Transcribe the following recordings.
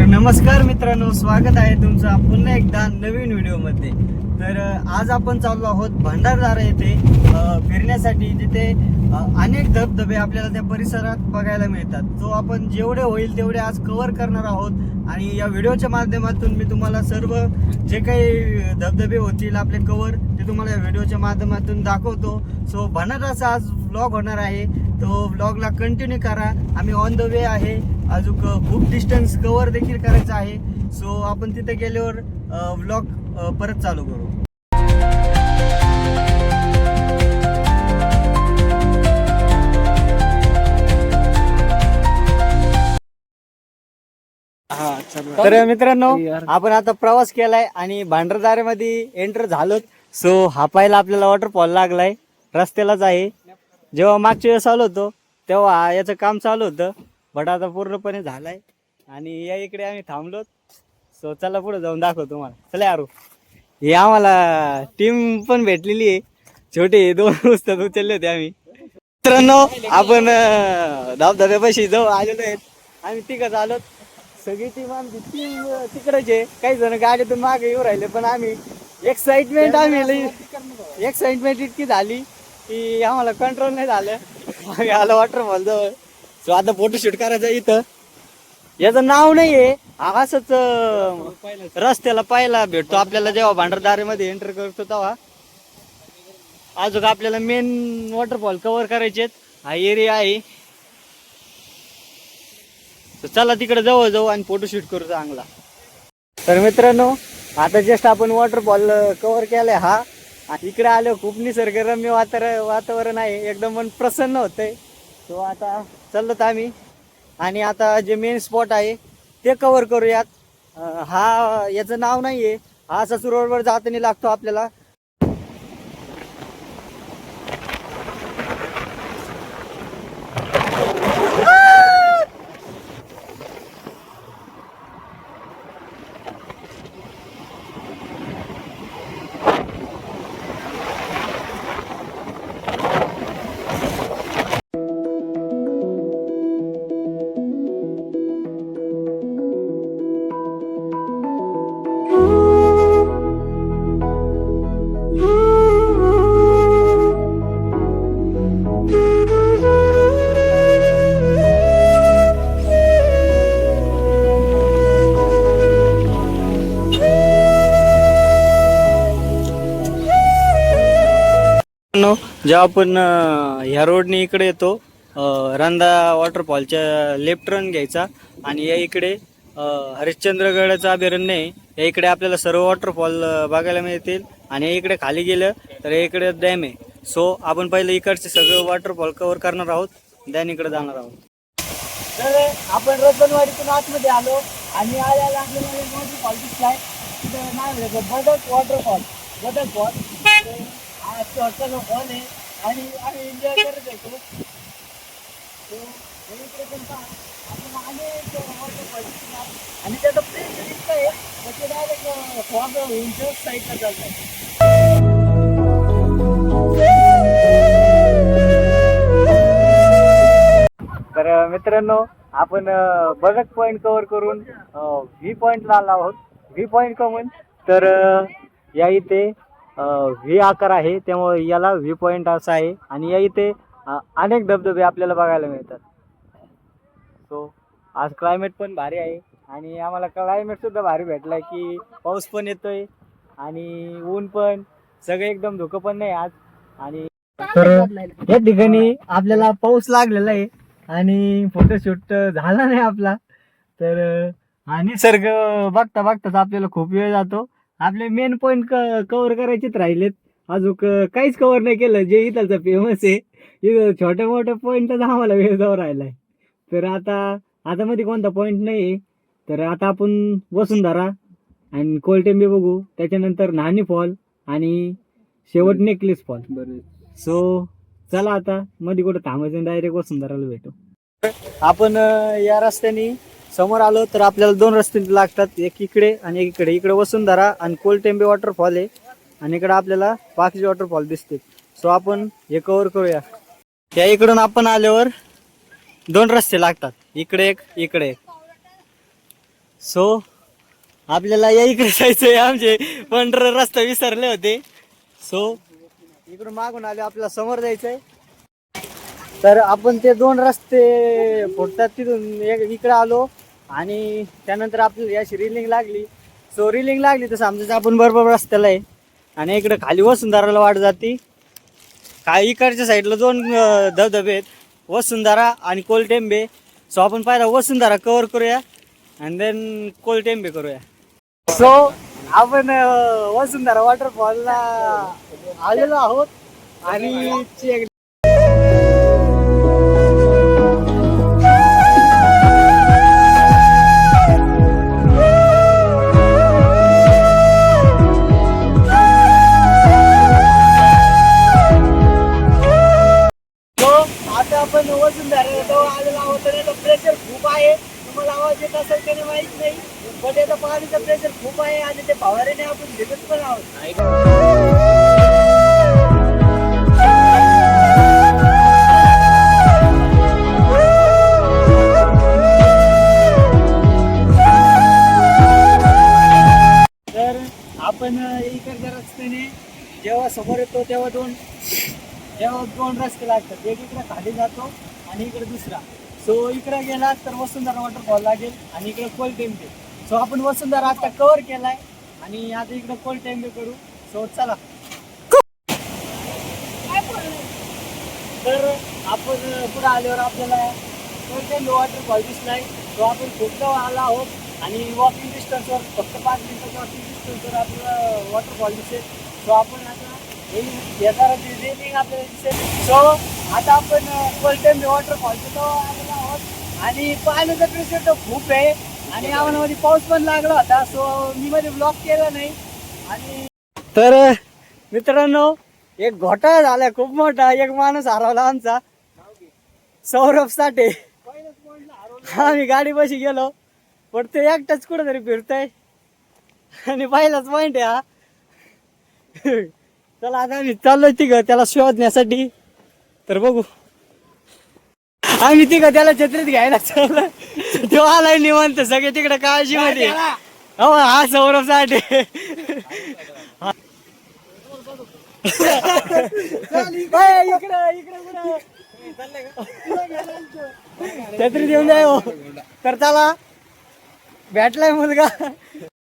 तर नमस्कार मित्रांनो, स्वागत आहे तुमचं पुन्हा एकदा नवीन व्हिडिओमध्ये। तर आज आपण चाललो आहोत भंडारदरा येथे फिरण्यासाठी, जिथे अनेक धबधबे आपल्याला त्या परिसरात बघायला मिळतात। जो आपण जेवढे होईल तेवढे आज कव्हर करणार आहोत आणि या व्हिडिओच्या माध्यमातून मी तुम्हाला सर्व जे काही धबधबे होतील आपले कव्हर ते तुम्हाला या व्हिडिओच्या माध्यमातून दाखवतो। सो भंडारदराचा आज व्लॉग होणार आहे, तो व्लॉगला कंटिन्यू करा। आम्ही ऑन द वे आहे, अजून खूप डिस्टन्स कव्हर देखील करायचं आहे। सो आपण तिथे गेल्यावर व्लॉग परत चालू करू। तर मित्रांनो, आपण आता प्रवास केलाय आणि भंडारदऱ्यामध्ये एंटर झालो। सो हा पाहिला आपल्याला वॉटरफॉल लागलाय, रस्त्यालाच आहे। जेव्हा मागच्या वेळेस आलो होतो तेव्हा याचं काम चालू होतं, बट आता पूर्णपणे झालाय आणि या इकडे आम्ही थांबलो। सो चला पुढे जाऊन दाखवतो तुम्हाला। चला यारो, हे आम्हाला टीम पण भेटलेली आहे, छोटे 2 पुस्तक उचलले होते आम्ही। मित्रांनो, आपण धबधब्यापाशी जाऊ आलेलो आहेत। आम्ही तिघच आलो, सगळी टीम आमची टीम तिकडेच आहे। काही जण गाडीतून मागे येऊ राहिले, पण आम्ही एक्साइटमेंट इतकी झाली की आम्हाला कंट्रोल नाही झालं। आम्ही आलो वॉटरफॉल जवळ। सो आता फोटोशूट करायचं इथं। याचं नाव नाहीये, असंच रस्त्याला पाहायला भेटतो आपल्याला जेव्हा भंडारदऱ्यामध्ये एंटर करतो तेव्हा। अजून आपल्याला मेन वॉटरफॉल कव्हर करायचे, हा एरिया आहे। तर चला तिकडे जवळ जाऊ आणि फोटोशूट करू चांगला। तर मित्रांनो, आता जस्ट आपण वॉटरफॉल कव्हर केलाय हा। इकडे आलो, खूप निसर्गरम्य वातावरण आहे, एकदम मन प्रसन्न होतंय। तो आता चाललो आम्ही आणि आता जे मेन स्पॉट आहे ते कव्हर करूयात। हा याचं नाव नाहीये, हा ससुर रोडवर जाताना लागतो आपल्याला। जेव्हा आपण ह्या रोडने इकडे येतो, रंधा वॉटरफॉलच्या लेफ्ट टर्न घ्यायचा आणि या इकडे हरिश्चंद्रगडाचं अभयारण्य आहे। या इकडे आपल्याला सर्व वॉटरफॉल बघायला मिळतील आणि या इकडे खाली गेलं तर या इकडे डॅम आहे। सो आपण पहिलं इकडचे सगळं वॉटरफॉल कव्हर करणार आहोत, देन इकडे जाणार आहोत। तर आपण रतनवाडीतून आतमध्ये आलो आणि आल्याला आपल्याला एक वॉटरफॉल दिसलाय, तिथं नाव आहे बदक वॉटरफॉल। बदक फॉल हॉटेल फॉल आहे आणि आम्ही एन्जॉय करत येतो। आणि त्याचं प्लेस इतकं आहे ते डायरेक्ट फॉग उंच साईडला चालत आहे। तर मित्रांनो, आपण बदक पॉइंट कव्हर करून व्ही पॉइंटला आलो आहोत। व्ही पॉइंट कमून तर या इथे व्ही आकार आहे, त्यामुळे याला व्ही पॉइंट असं आहे आणि या इथे अनेक धबधबे आपल्याला बघायला मिळतात। सो आज क्लायमेट पण भारी आहे आणि आम्हाला क्लायमेट सुद्धा भारी भेटलाय की पाऊस पण येतोय आणि ऊन पण, सगळं एकदम धुकं पण नाही आज। आणि तर या ठिकाणी आपल्याला पाऊस लागलेला आहे आणि फोटोशूट झाला नाही आपला। तर निसर्ग बघता बघताच आपल्याला खूप वेळ जातो। आपले मेन पॉइंट कव्हर करायचेच राहिलेत, अजून काहीच कव्हर नाही केलं जे इथलचं फेमस आहे। इथं छोट्या मोठ्या पॉइंटच आम्हाला वेळ जाऊ राहिलाय। तर आता मध्ये कोणता पॉइंट नाही, तर आता आपण वसुंधरा आणि कोलटेंबे बघू, त्याच्यानंतर नानी फॉल आणि शेवट नेकलेस फॉल। सो चला आता मध्ये कुठं थांबायचं, डायरेक्ट वसुंधराला भेटू। आपण या रस्त्याने समोर आलो तर आपल्याला 2 रस्ते लागतात, एक इकडे आणि एक इकडे। इकडे वसुंधरा आणि कोलटेंबे वॉटरफॉल आहे आणि इकडे आपल्याला पाकजी वॉटरफॉल दिसते। सो आपण हे कव्हर करूया। या इकडून आपण आल्यावर 2 रस्ते लागतात, इकडे एक इकडे एक। सो आपल्याला या इकडे जायचंय, आमचे पंढर रस्ता विसरले होते. सो इकडून मागून आले, आपल्याला समोर जायचंय. तर आपण ते 2 रस्ते फुटतात तिथून इकडे आलो आणि त्यानंतर आपल्याला याची रिलिंग लागली. सो रिलिंग लागली तर समजायचं आपण बरोबर रस्त्याला आहे. आणि इकडे खाली वसुंधराला वाट जाती. काय इकडच्या साईडला 2 धबधबे आहेत, वसुंधरा आणि कोलटेंबे. सो आपण पहिला वसुंधरा कव्हर करूया आणि देन कोलटेंबे करूया. सो आपण वसुंधरा वॉटरफॉलला आलेलो आहोत आणि आपण वसुंधरा आलेला आहोत. प्रेशर खूप आहे, तुम्हाला आवाज येत असेल त्याने माहित नाही, पण त्याचा पाणीचं प्रेशर खूप आहे आणि ते फवारेने आपण घेतच पण आहोत. तर आपण इकडच्या रस्त्याने जेव्हा समोर येतो तेव्हा दोन रस्ते लागतात. एक इकडे खाली जातो आणि इकडे दुसरा. सो इकडे गेला तर वसुंधरा वॉटरफॉल लागेल आणि इकडे कोलटेंबे. सो आपण वसुंधरा आता कव्हर केलाय आणि आता इकडे कोलटेंबे करू. सो चला. तर आपण पुढे आल्यावर आपल्याला कोलटेंबे वॉटरफॉल दिसलाय. सो आपण खूप जवळ आला आहोत आणि वॉकिंग डिस्टन्सवर फक्त 5 मिनिटाच्या वॉकिंग डिस्टन्सवर आपल्याला वॉटरफॉल दिसेल. सो आपण आता रेलिंग आपल्याला दिसेल. सो आता आपण कोलटेंबे वॉटरफॉलच्या जवळ आलेलो आहोत आणि पाण्याचा प्रेशर तर खूप आहे आणि आम्हाला पाऊस पण लागला होता. सो मी मध्ये ब्लॉक केला नाही. आणि तर मित्रांनो, एक घोटाळा झाला खूप मोठा. एक माणूस हरवला आमचा, सौरभ साठे. आम्ही गाडी बशी गेलो पण ते एकटाच कुठेतरी फिरतय आणि पहिलाच पॉइंट आहे हा. चला आता आम्ही चाललोय तिघं त्याला शोधण्यासाठी. तर बघू, आम्ही तिघं त्याला छत्रीत घ्यायला चाललो. तो आलाय निवांत, सगळे तिकडे काळजी मध्ये. हो, हा सौरभ साठे. छत्री देऊन द्या हो. तर चला, भेटलाय मुलगा.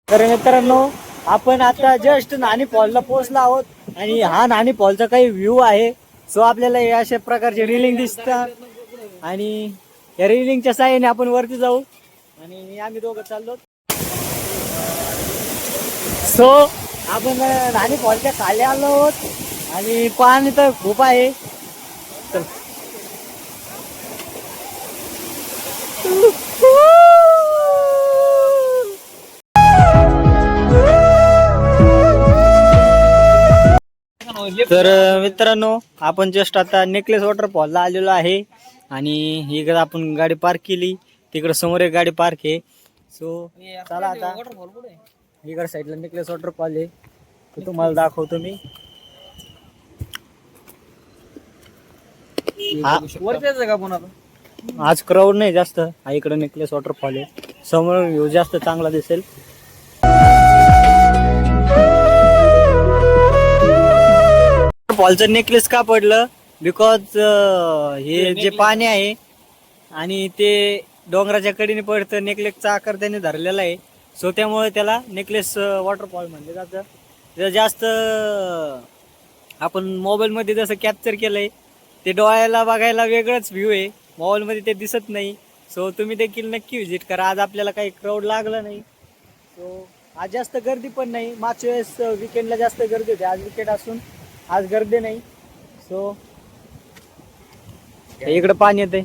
तर मित्रांनो, आपण आता जस्ट नाणी फॉलला पोहोचलो आहोत आणि हा नाणी फॉलचा काही व्ह्यू आहे. सो आपल्याला अशा प्रकारचे रिलिंग दिसतात आणि या रिलिंगच्या साहाय्याने आपण वरती जाऊ आणि आम्ही दोघं चाललो. सो आपण नाणी फॉलच्या खाली आलो आहोत आणि पाणी तर खूप आहे. तर मित्रांनो, आपण जस्ट आता नेकलेस वॉटरफॉलला आलेलो आहे आणि इकडे आपण गाडी पार्क केली. तिकडे समोर एक गाडी पार्क आहे. सो चला आता इकडे साईडला नेकलेस वॉटरफॉल आहे, तो तुम्हाला दाखवतो मी. आज क्राऊड नाही जास्त. हा इकडे नेकलेस वॉटरफॉल आहे, समोर व्ह्यू जास्त चांगला दिसेल. फॉलचं नेकलेस का पडलं, बिकॉज हे जे पाणी आहे आणि ते डोंगराच्या कडेने पडतं, नेकलेसचा आकार त्याने धरलेला आहे. सो त्यामुळे त्याला नेकलेस वॉटरफॉल म्हणलं जातं. जर जास्त आपण मोबाईलमध्ये जसं कॅप्चर केलंय ते डोळ्याला बघायला वेगळंच व्ह्यू आहे, मोबाईलमध्ये ते दिसत नाही. सो तुम्ही देखील नक्की व्हिजिट करा. आज आपल्याला काही क्राऊड लागला नाही. सो आज जास्त गर्दी पण नाही. मागच्या वेळेस विकेंडला जास्त गर्दी होती, आज विकेंड असून आज गर्दी नाही. सो इकडं पाणी येते.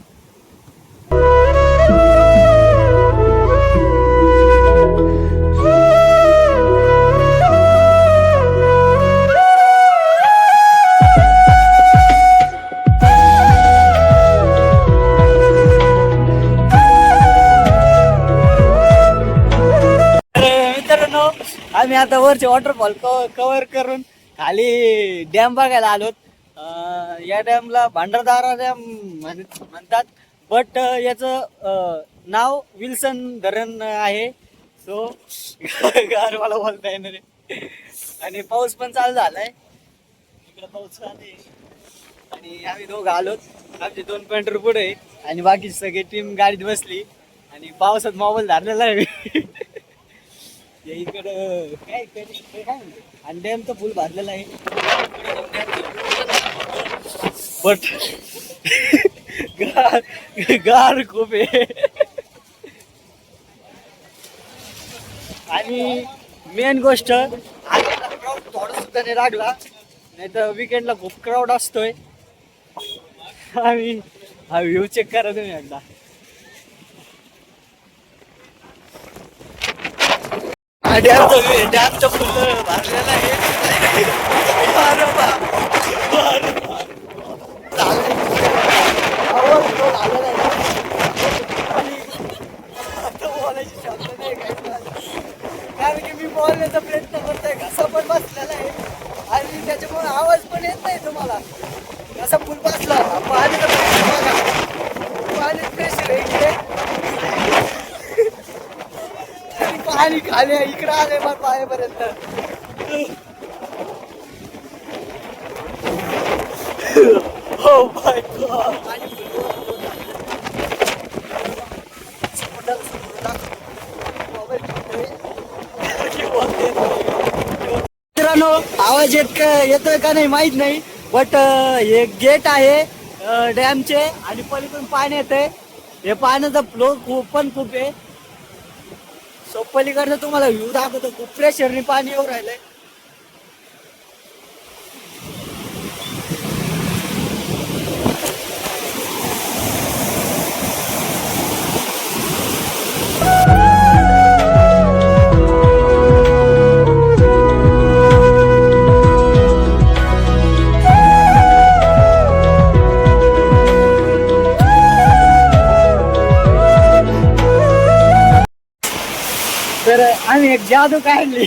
मित्रांनो, आम्ही आता वरचे वॉटरफॉल कव्हर करून खाली डॅम बघायला आलोत. या डॅमला भांडारदारा डॅम म्हणतात, बट याचं नाव विल्सन धरण आहे. सो गार मला बोलता येणार आहे. आणि पाऊस पण चालू झालाय इकडे, पाऊस चालू आहे. आणि आम्ही दोघं आलोत, आमचे 2 पॉइंटर पुढे आहे आणि बाकी सगळी टीम गाडीत बसली आणि पावसात मोबाईल धरलेला आहे. इकडं काय म्हणते आणि डॅमचं फुल भरलेलं आहे बट गार गार खूप आहे. आणि मेन गोष्ट क्राऊड थोडा सुद्धा नाही लागला, नाही तर विकेंडला खूप क्राऊड असतोय. आणि हा व्ह्यू चेक करा तुम्ही एकदा. डॅमचं फुल भरलेलं आहे. कारण की मी बोलण्याचा प्रयत्न करतोय, घसा पण बसलेला आहे आणि त्याच्यामुळे आवाज पण येत नाही तुम्हाला. घसा फुल बसला, पाणी प्रेशर आहे इकडे. पाणी खाली इकडे आले मग पायापर्यंत. हो माय गॉड. मित्रांनो आवाज येतोय का नाही माहित नाही, बट हे गेट आहे डॅमचे आणि पलीकडून पाणी येतंय. हे पाण्याचा फ्लो खूप आहे. सो पलीकडनं तुम्हाला व्ह्यू दाखवतो, खूप प्रेशरने पाणी येऊ राहिलंय. तर आम्ही एक जादू काढली,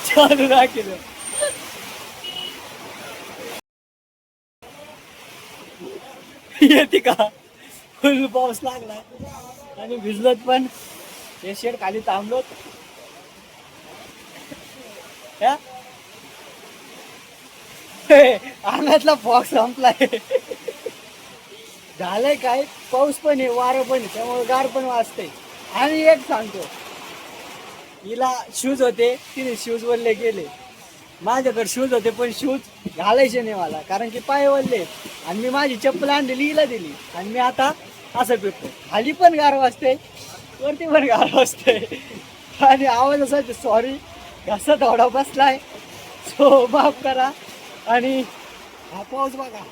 जादू दाखवलं. येते का? फुल पाऊस लागलाय आणि भिजलोत पण. हे शेड खाली थांबलोत. अंगातला फॉग संपलाय. झालंय काय, पाऊस पण आहे, वारं पण आहे, त्यामुळे गार पण वाजते. आणि एक सांगतो, हिला शूज होते, तिने शूज वरले गेले. माझ्याकडे शूज होते पण शूज घालायचे नाही मला, कारण की पाय वरले. आणि मी माझी चप्पल आणलेली हिला दिली आणि मी आता असं फिरतो. खाली पण गार वाजते, वरती पण गार वाजते. आणि आवाज असा सॉरी, घसा थोडा बसलाय, सो माफ करा. आणि हा पाऊस बघा.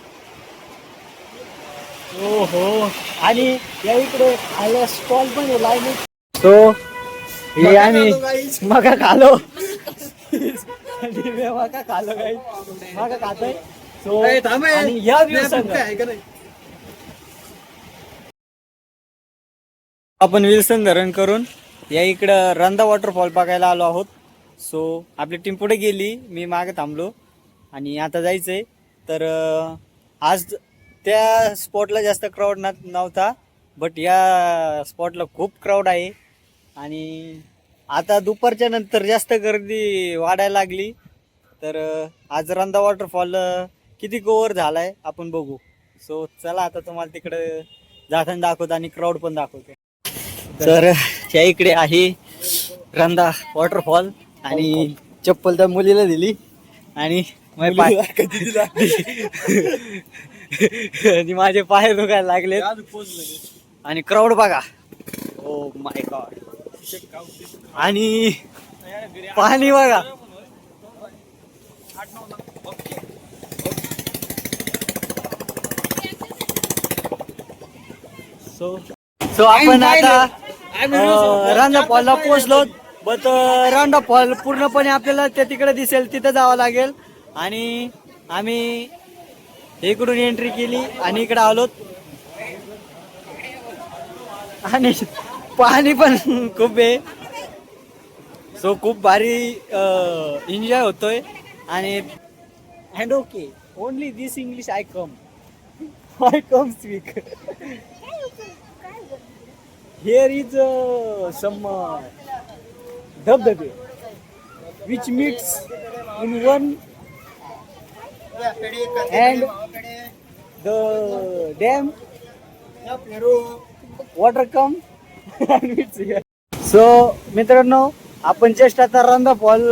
हो हो. आणि या इकडे खायला स्टॉल पण आहे लाईन. सो हे आम्ही मका खालो. मका खालो काही मका खातोय. सो आणि या आपण विल्सन धरण करून या इकडं रंधा वॉटरफॉल बघायला आलो आहोत. सो आपली टीम पुढे गेली, मी मागे थांबलो आणि आता जायचंय. तर आज त्या स्पॉटला जास्त क्राऊड नव्हता, बट या स्पॉटला खूप क्राऊड आहे. आणि आता दुपारच्या नंतर जास्त गर्दी वाढायला लागली. तर आज रंधा वॉटरफॉल किती कव्हर झालाय आपण बघू. सो चला आता तुम्हाला तिकडे जाताना दाखवतो आणि क्राऊड पण दाखवतो. तर या इकडे आहे रंधा वॉटरफॉल आणि चप्पल त्या मुलीला दिली आणि माझे पाय दुखायला लागले. आणि क्राऊड बघा, ओ माय गॉड. आणि पाणी बघा. सो आपण आता रंधा फॉलला पोहोचलो. बट रंधा फॉल पूर्णपणे आपल्याला त्या तिकडे दिसेल, तिथं जावं लागेल. आणि आम्ही इकडून एंट्री केली आणि इकडे आलोत. आणि पाणी पण खूप आहे. सो खूप भारी एन्जॉय होतोय. आणि and okay only this English I come speak. here is some धबधबे which meets in one and the dam water come and meets here. So मित्रांनो, आपण जस्ट आता रंधा फॉल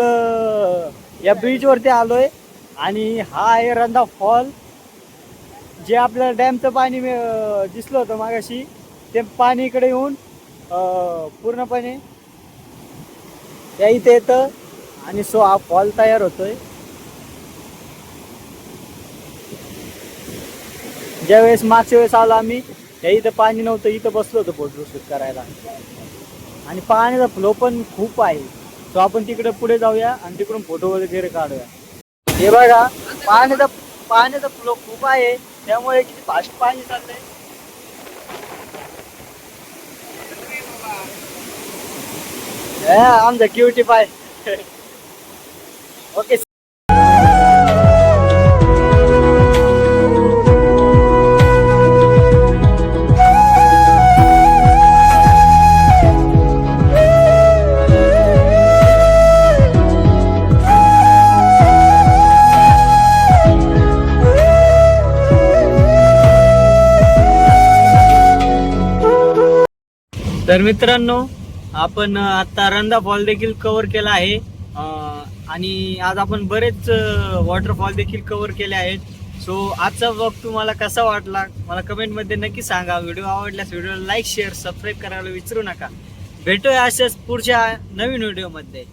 या बीच वरती आलोय आणि हा आहे रंधा फॉल. जे आपल्याला डॅमचं पाणी दिसलं होतं मागाशी ते पाणी इकडे येऊन पूर्णपणे त्या इथे येतं आणि सो हा फॉल तयार होतोय. ज्यावेळेस मागच्या वेळेस आलो आम्ही त्या इथं पाणी नव्हतं, इथं बसलो होतो फोटो शूट करायला आणि पाण्याचा फ्लो पण खूप आहे. सो आपण तिकडे पुढे जाऊया आणि तिकडून फोटो वगैरे काढूया. हे बघा पाण्याचा फ्लो खूप आहे, त्यामुळे किती फास्ट पाणी चाललंय. आमचा क्युटी पाय ओके. तर मित्रांनो, आपण आता रंधा फॉल देखील कव्हर केला आहे आणि आज आपण बरेच वॉटरफॉल देखील कव्हर केले आहेत. सो आजचा व्लॉग तुम्हाला कसा वाटला मला कमेंटमध्ये नक्की सांगा. व्हिडिओ आवडल्यास व्हिडिओला लाईक शेअर सबस्क्राईब करायला विसरू नका. भेटूया अशाच पुढच्या नवीन व्हिडिओमध्ये.